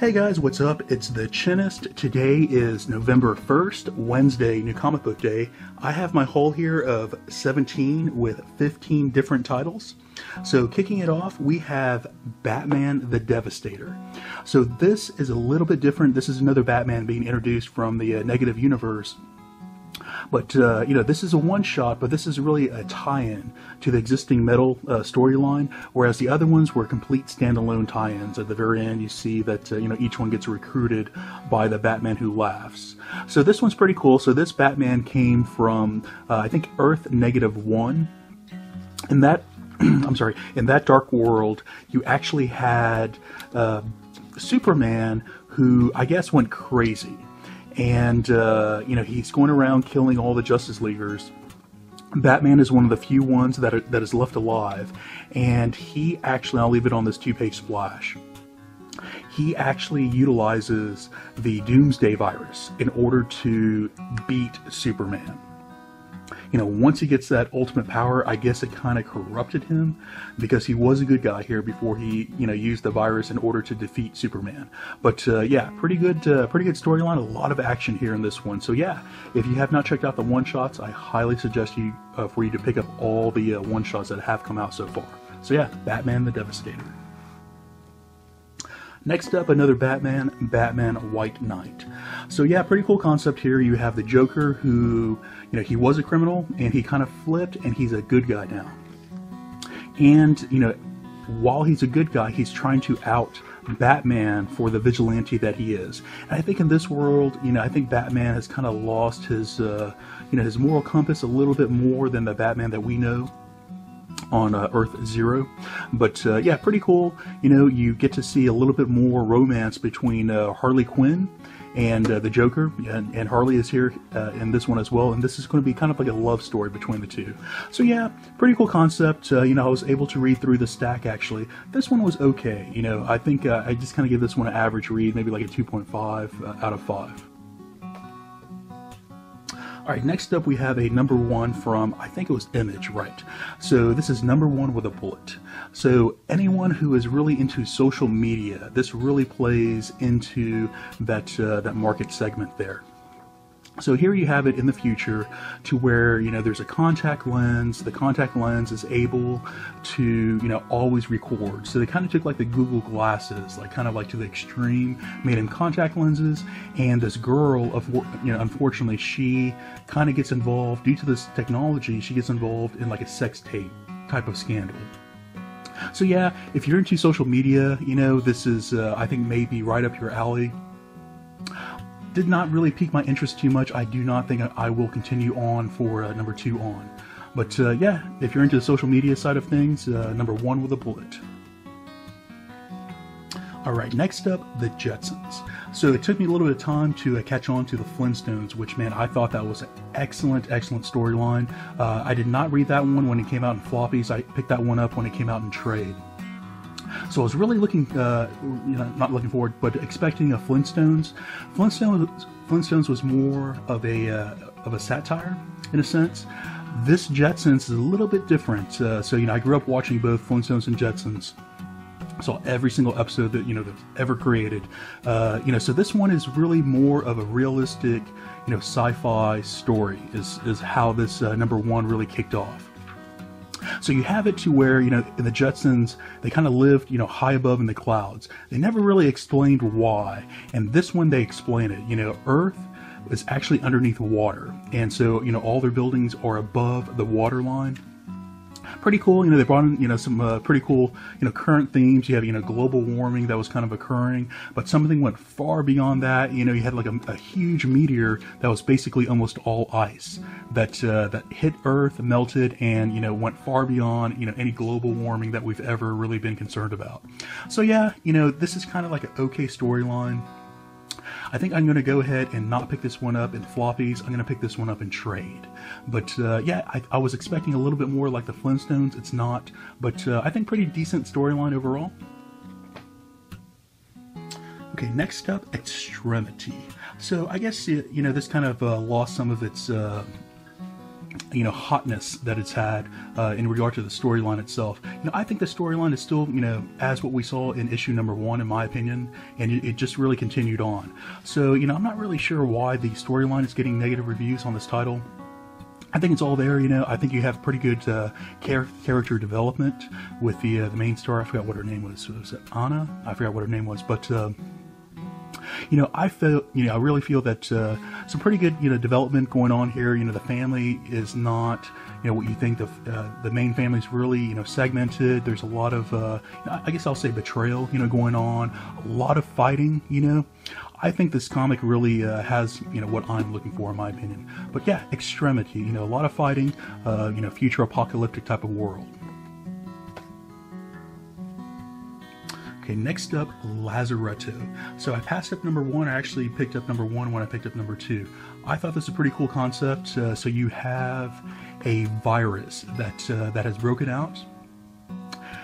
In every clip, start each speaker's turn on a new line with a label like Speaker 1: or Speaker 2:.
Speaker 1: Hey guys, what's up? It's the Chinist. Today is November 1st, Wednesday, New Comic Book Day. I have my haul here of 17 with 15 different titles. So kicking it off, we have Batman the Devastator. So this is a little bit different. This is another Batman being introduced from the negative universe. But, this is a one-shot, but this is really a tie-in to the existing Metal storyline, whereas the other ones were complete standalone tie-ins. At the very end, you see that, each one gets recruited by the Batman who laughs. So this one's pretty cool. So this Batman came from, I think, Earth -1. In that, in that dark world, you actually had Superman who, I guess, went crazy. And, he's going around killing all the Justice Leaguers. Batman is one of the few ones that is left alive. And he actually, I'll leave it on this 2-page splash, he actually utilizes the Doomsday virus in order to beat Superman. Once he gets that ultimate power, I guess it kind of corrupted him, because he was a good guy here before he, used the virus in order to defeat Superman. But yeah, pretty good storyline. A lot of action here in this one. So yeah, if you have not checked out the one-shots, I highly suggest for you to pick up all the one-shots that have come out so far. So yeah, Batman the Devastator. Next up, another Batman White Knight. So yeah, pretty cool concept here. You have the Joker who, he was a criminal and he kind of flipped and he's a good guy now. And, while he's a good guy, he's trying to out Batman for the vigilante that he is. And I think in this world, I think Batman has kind of lost his, his moral compass a little bit more than the Batman that we know on Earth Zero. But yeah, pretty cool. You get to see a little bit more romance between Harley Quinn and the Joker, and Harley is here in this one as well, and this is going to be kind of like a love story between the two. So yeah, pretty cool concept. I was able to read through the stack actually. This one was okay. I think I just kind of give this one an average read, maybe like a 2.5 out of 5. Alright, next up we have a #1 from, I think it was Image, right? So this is #1 with a bullet. So anyone who is really into social media, this really plays into that market segment there. So here you have it in the future to where, there's a contact lens. The contact lens is able to, always record. So they kind of took like the Google glasses, kind of to the extreme, made them contact lenses. And this girl, unfortunately, she kind of gets involved, due to this technology, she gets involved in like a sex tape type of scandal. So yeah, if you're into social media, this is, I think, maybe right up your alley. Did not really pique my interest too much. I do not think I will continue on for #2 on. But yeah, if you're into the social media side of things, #1 with a bullet. Alright, next up, the Jetsons. So it took me a little bit of time to catch on to the Flintstones, which, man, I thought that was an excellent storyline. I did not read that one when it came out in floppies. I picked that one up when it came out in trade. So I was really looking, not looking forward, but expecting a Flintstones. Flintstones was more of a satire, in a sense. This Jetsons is a little bit different. So I grew up watching both Flintstones and Jetsons. Saw every single episode that that's ever created. So this one is really more of a realistic, sci-fi story. Is how this #1 really kicked off. So you have it to where, in the Jetsons, they kind of lived, high above in the clouds. They never really explained why. And this one, they explain it. Earth is actually underneath water. And so, all their buildings are above the water line. Pretty cool. They brought in, some pretty cool, current themes. You have, global warming that was kind of occurring, but something went far beyond that. You had like a huge meteor that was basically almost all ice that hit Earth, melted, and, went far beyond, any global warming that we've ever really been concerned about. So yeah, this is kind of like an okay storyline. I think I'm going to go ahead and not pick this one up in floppies. I'm going to pick this one up in trade. But yeah, I was expecting a little bit more like the Flintstones. It's not. But I think pretty decent storyline overall. Okay, next up, Extremity. So I guess, this kind of lost some of its hotness that it's had in regard to the storyline itself. I think the storyline is still, as what we saw in issue number 1, in my opinion, and it just really continued on. So, I'm not really sure why the storyline is getting negative reviews on this title. I think it's all there, I think you have pretty good character development with the main star. I forgot what her name was. Was it Anna? I forgot what her name was, but I feel, I really feel that some pretty good, development going on here. The family is not, what you think the main family is really, segmented. There's a lot of, I guess I'll say betrayal, going on. A lot of fighting, I think this comic really has, what I'm looking for, in my opinion. But yeah, Extremity, a lot of fighting, future apocalyptic type of world. Okay, next up, Lazaretto. So I passed up number 1. I actually picked up number 1 when I picked up number 2. I thought this was a pretty cool concept. So you have a virus that has broken out.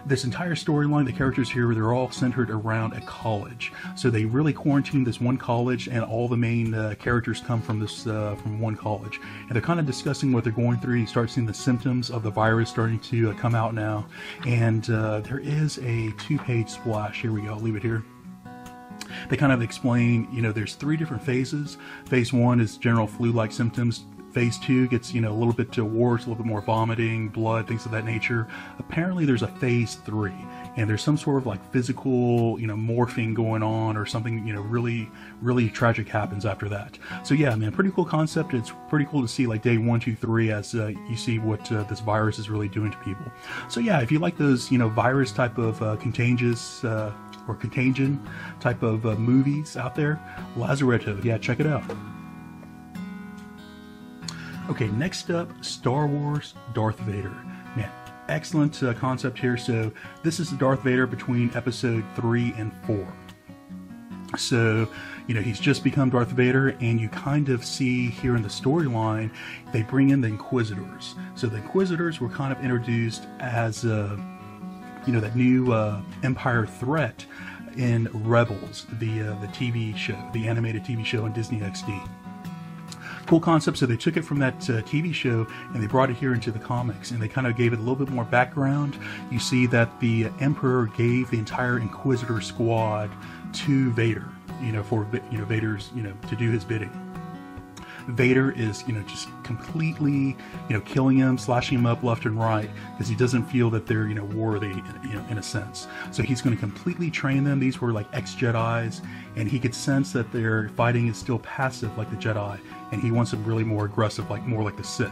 Speaker 1: This entire storyline, the characters here, they're all centered around a college. So they really quarantined this one college, and all the main characters come from this from one college. And they're kind of discussing what they're going through. You start seeing the symptoms of the virus starting to come out now. And there is a 2-page splash. Here we go. I'll leave it here. They kind of explain, there's 3 different phases. Phase 1 is general flu-like symptoms. Phase 2 gets, a little bit worse, a little bit more vomiting, blood, things of that nature. Apparently there's a Phase 3, and there's some sort of like physical, morphing going on, or something, really, really tragic happens after that. So yeah, man, pretty cool concept. It's pretty cool to see like day 1, 2, 3 as you see what this virus is really doing to people. So yeah, if you like those, virus type of contagious or contagion type of movies out there, Lazaretto, yeah, check it out. Okay, next up, Star Wars Darth Vader. Man, excellent concept here. So this is Darth Vader between episode 3 and 4. So, he's just become Darth Vader, and you kind of see here in the storyline, they bring in the Inquisitors. So the Inquisitors were kind of introduced as, that new Empire threat in Rebels, the TV show, the animated TV show on Disney XD. Cool concept. So they took it from that TV show and they brought it here into the comics, and they kind of gave it a little bit more background. You see that the Emperor gave the entire Inquisitor squad to Vader, for Vader's, to do his bidding. Vader is, just completely, killing him, slashing him up left and right, because he doesn't feel that they're, worthy, in a sense. So he's going to completely train them. These were like ex-Jedis, and he could sense that their fighting is still passive like the Jedi, and he wants them really more aggressive, like more like the Sith.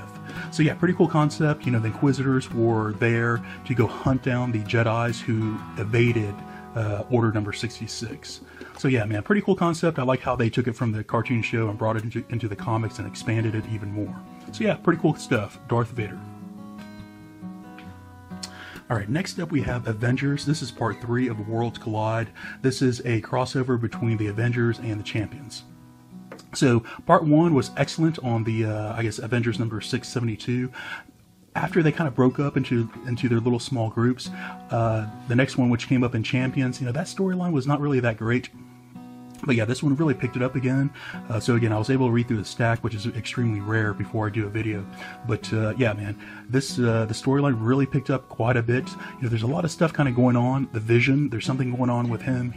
Speaker 1: So yeah, pretty cool concept. The Inquisitors were there to go hunt down the Jedis who evaded Order number 66. So yeah, man, pretty cool concept. I like how they took it from the cartoon show and brought it into the comics and expanded it even more. So yeah, pretty cool stuff. Darth Vader. Alright, next up we have Avengers. This is part 3 of Worlds Collide. This is a crossover between the Avengers and the Champions. So part 1 was excellent on the, I guess, Avengers number 672. After they kind of broke up into their little small groups, the next one, which came up in Champions, that storyline was not really that great. But yeah, this one really picked it up again. So again, I was able to read through the stack, which is extremely rare before I do a video. But yeah, man, this the storyline really picked up quite a bit. There's a lot of stuff kind of going on. The Vision, there's something going on with him.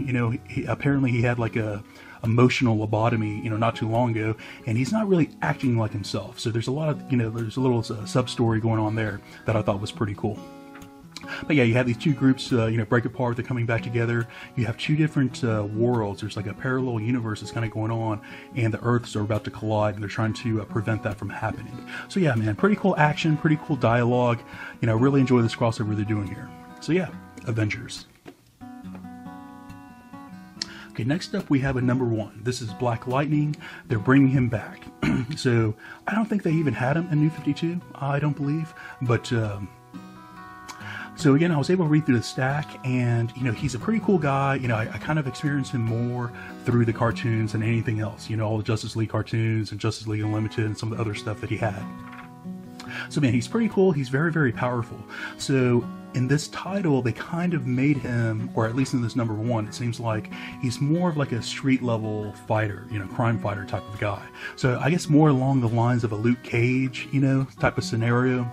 Speaker 1: Apparently he had like a emotional lobotomy, not too long ago, and he's not really acting like himself. So there's a lot of, there's a little sub-story going on there that I thought was pretty cool. But yeah, you have these two groups, break apart, they're coming back together. You have two different worlds. There's like a parallel universe that's kind of going on, and the Earths are about to collide, and they're trying to prevent that from happening. So yeah, man, pretty cool action, pretty cool dialogue. I really enjoy this crossover they're doing here. So yeah, Avengers. Okay, next up we have a number 1. This is Black Lightning. They're bringing him back. So I don't think they even had him in New 52. I don't believe, but. So again, I was able to read through the stack, and he's a pretty cool guy. I kind of experienced him more through the cartoons than anything else. All the Justice League cartoons and Justice League Unlimited and some of the other stuff that he had. So man, he's pretty cool. He's very, very powerful. So in this title, they kind of made him, or at least in this number 1, it seems like he's more of like a street level fighter, you know, crime fighter type of guy. So I guess more along the lines of a Luke Cage, you know, type of scenario.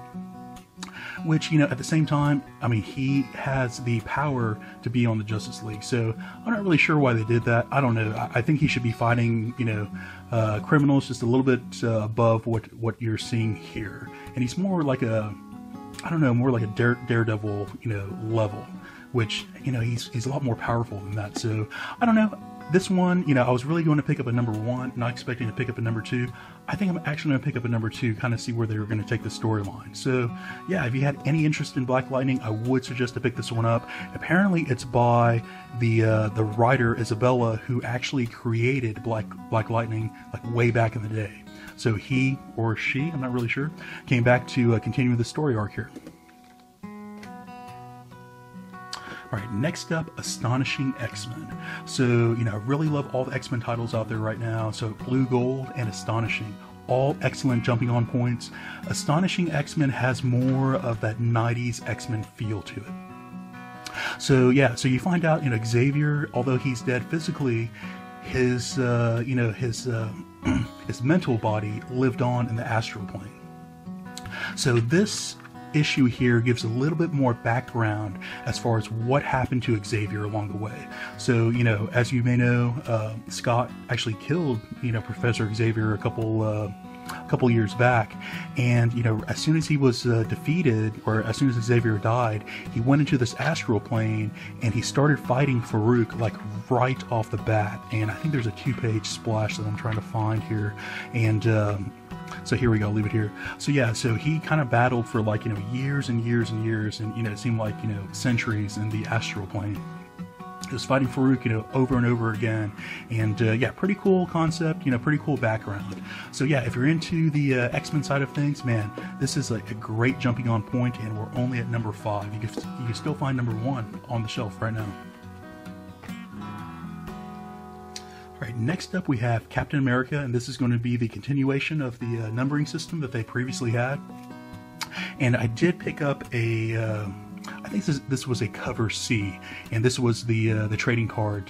Speaker 1: Which, you know, at the same time, I mean, he has the power to be on the Justice League. So I'm not really sure why they did that. I don't know. I think he should be fighting, you know, criminals just a little bit above what you're seeing here. And he's more like a, I don't know, more like a Daredevil, you know, level. Which, you know, he's a lot more powerful than that. So I don't know. This one, you know, I was really going to pick up a number 1, not expecting to pick up a number 2. I think I'm actually going to pick up a number 2, kind of see where they were going to take the storyline. So, yeah, if you had any interest in Black Lightning, I would suggest to pick this one up. Apparently, it's by the writer Isabella, who actually created Black Lightning like way back in the day. So he or she, I'm not really sure, came back to continue the story arc here. Alright, next up, Astonishing XMen. So, you know, I really love all the X-Men titles out there right now. So, Blue Gold and Astonishing. All excellent jumping on points. Astonishing X-Men has more of that 90s X-Men feel to it. So, yeah, so you find out, you know, Xavier, although he's dead physically, his, you know, his mental body lived on in the astral plane. So this issue here gives a little bit more background as far as what happened to Xavier along the way. So, you know, as you may know, Scott actually killed, you know, Professor Xavier a couple years back, and, you know, as soon as he was defeated, or as soon as Xavier died, he went into this astral plane and he started fighting Farouk like right off the bat. And I think there's a 2-page splash that I'm trying to find here, and so here we go, leave it here. So yeah, so he kind of battled for like, you know, years and years and years, and, you know, it seemed like, you know, centuries in the astral plane. He was fighting Farouk, you know, over and over again, and yeah, pretty cool concept, you know, pretty cool background. So yeah, if you're into the X-Men side of things, man, this is like a great jumping on point, and we're only at number 5. You can still find number 1 on the shelf right now. Alright, next up we have Captain America, and this is going to be the continuation of the numbering system that they previously had. And I did pick up a, I think this was a cover C, and this was the trading card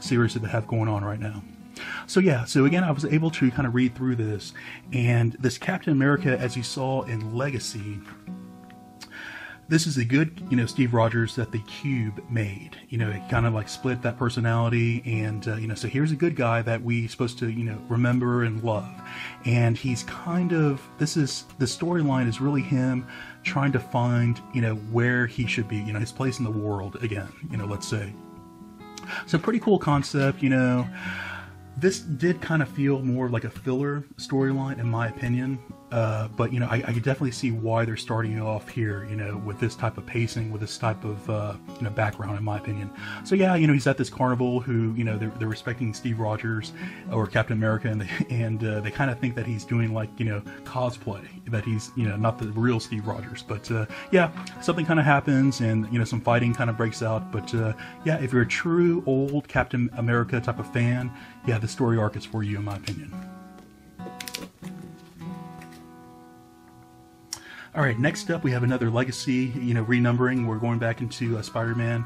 Speaker 1: series that they have going on right now. So yeah, so again, I was able to kind of read through this, and this Captain America, as you saw in Legacy, this is the good, you know, Steve Rogers that the Cube made. You know, it kind of like split that personality, and, you know, so here's a good guy that we supposed to, you know, remember and love. And he's kind of, the storyline is really him trying to find, you know, where he should be, you know, his place in the world again, you know, let's say. So pretty cool concept, you know. This did kind of feel more like a filler storyline, in my opinion. But, you know, I could definitely see why they're starting off here, you know, with this type of pacing, with this type of, you know, background, in my opinion. So, yeah, you know, he's at this carnival who, you know, they're respecting Steve Rogers or Captain America, and they kind of think that he's doing, like, you know, cosplay, that he's, you know, not the real Steve Rogers. But, yeah, something kind of happens, and, you know, some fighting kind of breaks out. But, yeah, if you're a true old Captain America type of fan, yeah, the story arc is for you, in my opinion. Alright, next up we have another Legacy, you know, renumbering. We're going back into Spider-Man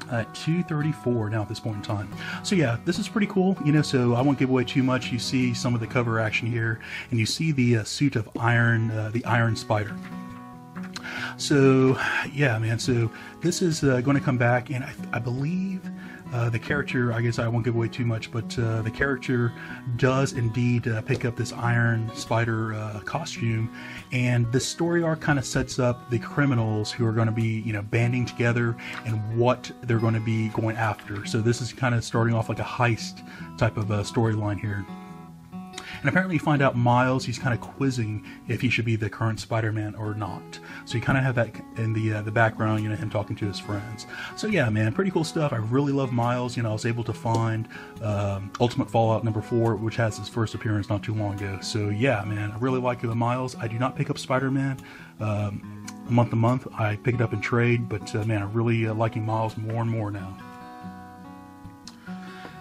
Speaker 1: 234 now at this point in time. So yeah, this is pretty cool, you know, so I won't give away too much. You see some of the cover action here, and you see the suit of Iron, the Iron Spider. So yeah, man, so this is going to come back, and I believe the character, I guess I won't give away too much, but the character does indeed pick up this Iron Spider costume, and the story arc kind of sets up the criminals who are going to be, you know, banding together and what they're going to be going after. So this is kind of starting off like a heist type of storyline here. And apparently you find out Miles, he's kind of quizzing if he should be the current Spider-Man or not. So you kind of have that in the background, you know, him talking to his friends. So yeah, man, pretty cool stuff. I really love Miles. You know, I was able to find Ultimate Fallout number 4, which has his first appearance not too long ago. So yeah, man, I really like Miles. I do not pick up Spider-Man month to month. I pick it up in trade, but man, I'm really liking Miles more and more now.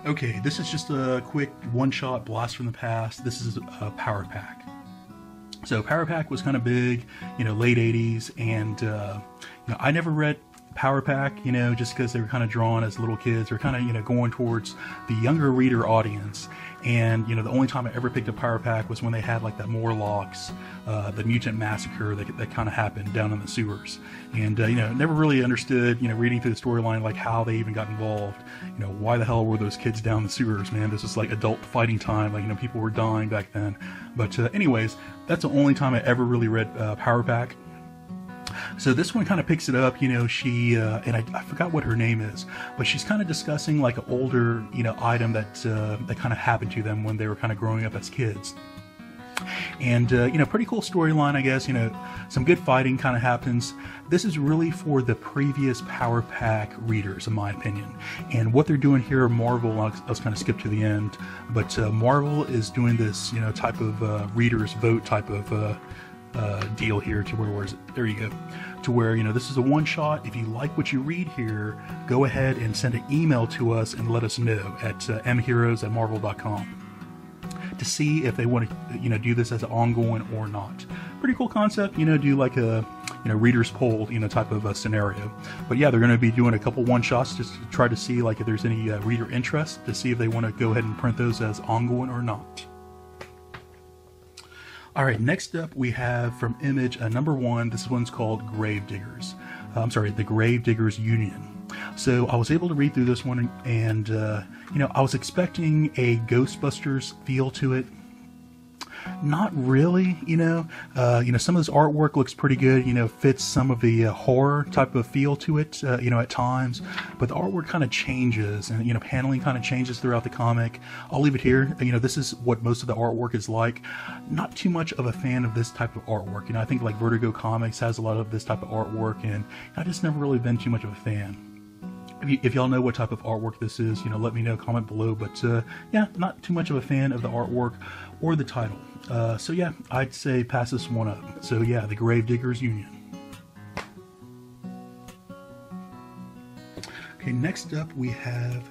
Speaker 1: Okay, this is just a quick one-shot blast from the past. This is a Power Pack. So Power Pack was kind of big, you know, late 80s, and, Now, I never read Power Pack, you know, just because they were kind of drawn as little kids. They're kind of, you know, going towards the younger reader audience. And, you know, the only time I ever picked up Power Pack was when they had like that Morlocks, the mutant massacre that kind of happened down in the sewers. And, you know, never really understood, you know, reading through the storyline, like how they even got involved. You know, why the hell were those kids down the sewers, man? This was like adult fighting time. Like, you know, people were dying back then. But anyways, that's the only time I ever really read Power Pack. So this one kind of picks it up, you know, she, and I forgot what her name is, but she's kind of discussing like an older, you know, item that kind of happened to them when they were kind of growing up as kids. And, you know, pretty cool storyline, I guess, you know, some good fighting kind of happens. This is really for the previous Power Pack readers, in my opinion. And what they're doing here, Marvel, I'll kind of skip to the end, but Marvel is doing this, you know, type of readers vote type of deal here to where is it? There you go. To where, you know, this is a one-shot. If you like what you read here, go ahead and send an email to us and let us know at mheroes@marvel.com to see if they want to, you know, do this as an ongoing or not. Pretty cool concept, you know, do like a, you know, readers poll, you know, type of a scenario. But yeah, they're going to be doing a couple one-shots just to try to see like if there's any reader interest, to see if they want to go ahead and print those as ongoing or not. Alright, next up we have from Image number 1. This one's called Gravediggers. I'm sorry, the Gravediggers Union. So I was able to read through this one, and you know, I was expecting a Ghostbusters feel to it. Not really, you know. Some of this artwork looks pretty good, you know, fits some of the horror type of feel to it, you know, at times. But the artwork kind of changes, and, you know, paneling kind of changes throughout the comic. I'll leave it here. You know, this is what most of the artwork is like. Not too much of a fan of this type of artwork. You know, I think like Vertigo Comics has a lot of this type of artwork, and I just never really been too much of a fan. If y'all know what type of artwork this is, you know, let me know, comment below. But yeah, not too much of a fan of the artwork or the title. So yeah, I'd say pass this one up. So yeah, the Gravediggers Union. Okay, next up we have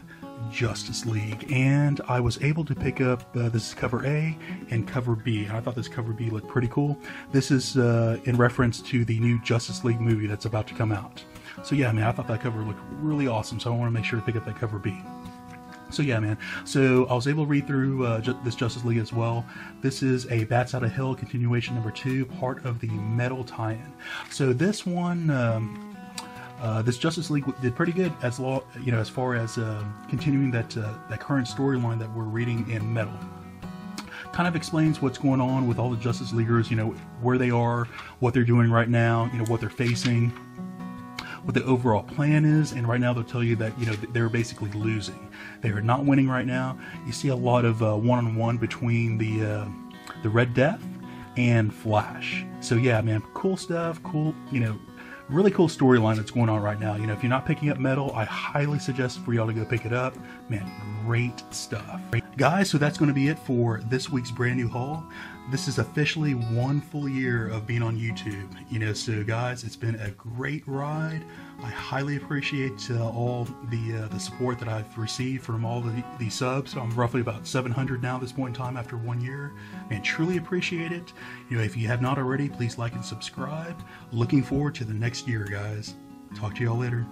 Speaker 1: Justice League, and I was able to pick up this is cover A and cover B. I thought this cover B looked pretty cool. This is in reference to the new Justice League movie that's about to come out. So yeah, man, I thought that cover looked really awesome, so I want to make sure to pick up that cover B. So yeah, man, so I was able to read through this Justice League as well. This is a Bats Out of Hell continuation number 2, part of the Metal tie-in. So this one, this Justice League did pretty good as far as continuing that current storyline that we're reading in Metal. Kind of explains what's going on with all the Justice Leaguers, you know, where they are, what they're doing right now, you know, what they're facing, what the overall plan is. And right now they'll tell you that, you know, they're basically losing. They are not winning right now. You see a lot of one-on-one between the Red Death and Flash. So yeah, man, cool stuff, cool, you know, really cool storyline that's going on right now. You know, if you're not picking up Metal, I highly suggest for y'all to go pick it up. Man, great stuff. Guys, so that's going to be it for this week's brand new haul. This is officially 1 full year of being on YouTube. You know, so guys, it's been a great ride. I highly appreciate all the support that I've received from all the subs. I'm roughly about 700 now at this point in time after 1 year. Man, truly appreciate it. You know, if you have not already, please like and subscribe. Looking forward to the next year, guys. Talk to y'all later.